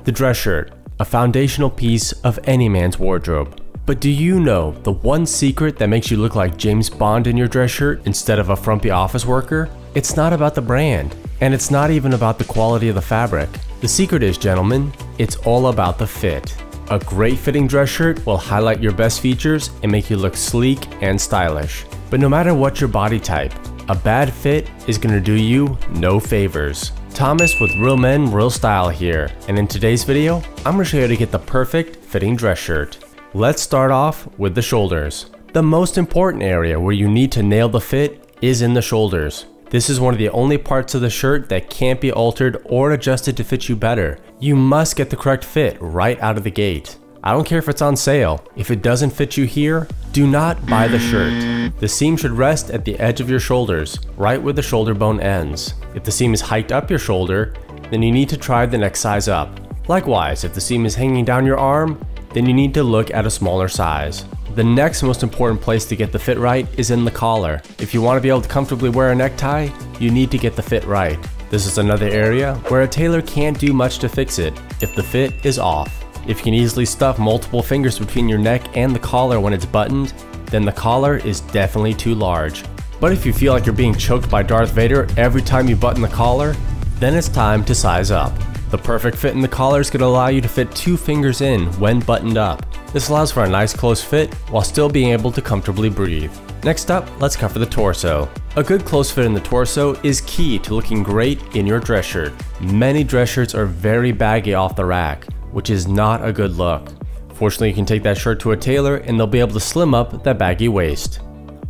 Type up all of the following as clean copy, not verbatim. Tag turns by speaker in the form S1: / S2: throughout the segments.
S1: The dress shirt, a foundational piece of any man's wardrobe. But do you know the one secret that makes you look like James Bond in your dress shirt instead of a frumpy office worker? It's not about the brand, and it's not even about the quality of the fabric. The secret is, gentlemen, it's all about the fit. A great fitting dress shirt will highlight your best features and make you look sleek and stylish. But no matter what your body type, a bad fit is going to do you no favors. Thomas with Real Men, Real Style here, and in today's video, I'm going to show you how to get the perfect fitting dress shirt. Let's start off with the shoulders. The most important area where you need to nail the fit is in the shoulders. This is one of the only parts of the shirt that can't be altered or adjusted to fit you better. You must get the correct fit right out of the gate. I don't care if it's on sale. If it doesn't fit you here, do not buy the shirt. The seam should rest at the edge of your shoulders, right where the shoulder bone ends. If the seam is hiked up your shoulder, then you need to try the next size up. Likewise, if the seam is hanging down your arm, then you need to look at a smaller size. The next most important place to get the fit right is in the collar. If you want to be able to comfortably wear a necktie, you need to get the fit right. This is another area where a tailor can't do much to fix it if the fit is off. If you can easily stuff multiple fingers between your neck and the collar when it's buttoned, then the collar is definitely too large. But if you feel like you're being choked by Darth Vader every time you button the collar, then it's time to size up. The perfect fit in the collar is going to allow you to fit 2 fingers in when buttoned up. This allows for a nice close fit while still being able to comfortably breathe. Next up, let's cover the torso. A good close fit in the torso is key to looking great in your dress shirt. Many dress shirts are very baggy off the rack, which is not a good look. Fortunately, you can take that shirt to a tailor and they'll be able to slim up that baggy waist.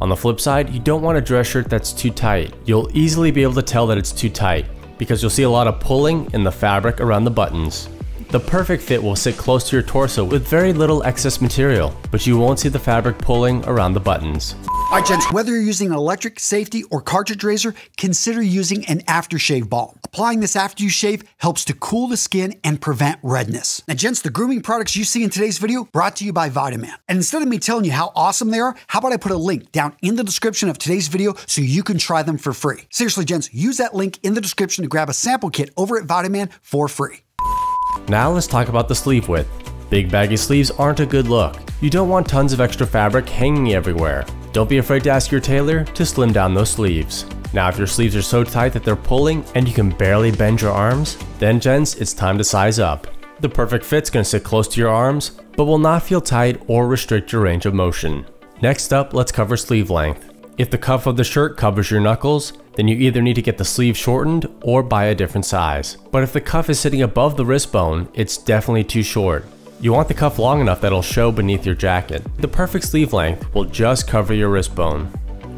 S1: On the flip side, you don't want a dress shirt that's too tight. You'll easily be able to tell that it's too tight because you'll see a lot of pulling in the fabric around the buttons. The perfect fit will sit close to your torso with very little excess material, but you won't see the fabric pulling around the buttons.
S2: Alright gents, whether you're using an electric, safety, or cartridge razor, consider using an aftershave balm. Applying this after you shave helps to cool the skin and prevent redness. Now gents, the grooming products you see in today's video brought to you by Vitaman. And instead of me telling you how awesome they are, how about I put a link down in the description of today's video so you can try them for free. Seriously gents, use that link in the description to grab a sample kit over at Vitaman for free.
S1: Now let's talk about the sleeve width. Big baggy sleeves aren't a good look. You don't want tons of extra fabric hanging everywhere. Don't be afraid to ask your tailor to slim down those sleeves. Now if your sleeves are so tight that they're pulling and you can barely bend your arms, then gents, it's time to size up. The perfect fit's going to sit close to your arms, but will not feel tight or restrict your range of motion. Next up, let's cover sleeve length. If the cuff of the shirt covers your knuckles, then you either need to get the sleeve shortened or buy a different size. But if the cuff is sitting above the wrist bone, it's definitely too short. You want the cuff long enough that it'll show beneath your jacket. The perfect sleeve length will just cover your wrist bone.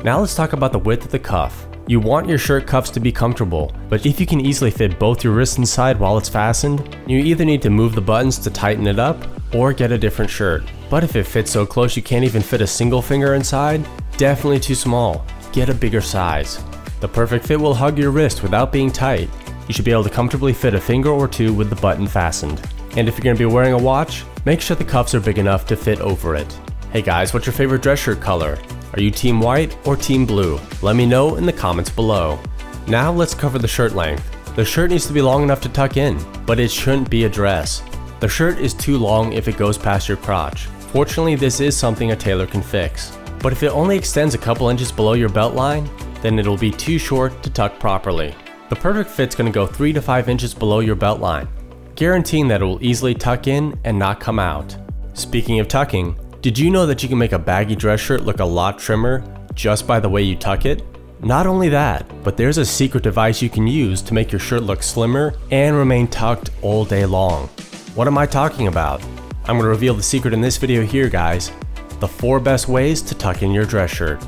S1: Now let's talk about the width of the cuff. You want your shirt cuffs to be comfortable, but if you can easily fit both your wrists inside while it's fastened, you either need to move the buttons to tighten it up or get a different shirt. But if it fits so close you can't even fit a single finger inside, definitely too small. Get a bigger size. The perfect fit will hug your wrist without being tight. You should be able to comfortably fit a finger or two with the button fastened. And if you're going to be wearing a watch, make sure the cuffs are big enough to fit over it. Hey guys, what's your favorite dress shirt color? Are you team white or team blue? Let me know in the comments below. Now let's cover the shirt length. The shirt needs to be long enough to tuck in, but it shouldn't be a dress. The shirt is too long if it goes past your crotch. Fortunately, this is something a tailor can fix. But if it only extends a couple inches below your belt line, then it'll be too short to tuck properly. The perfect fit's going to go 3 to 5 inches below your belt line, guaranteeing that it will easily tuck in and not come out. Speaking of tucking, did you know that you can make a baggy dress shirt look a lot trimmer just by the way you tuck it? Not only that, but there's a secret device you can use to make your shirt look slimmer and remain tucked all day long. What am I talking about? I'm going to reveal the secret in this video here guys, the 4 best ways to tuck in your dress shirt.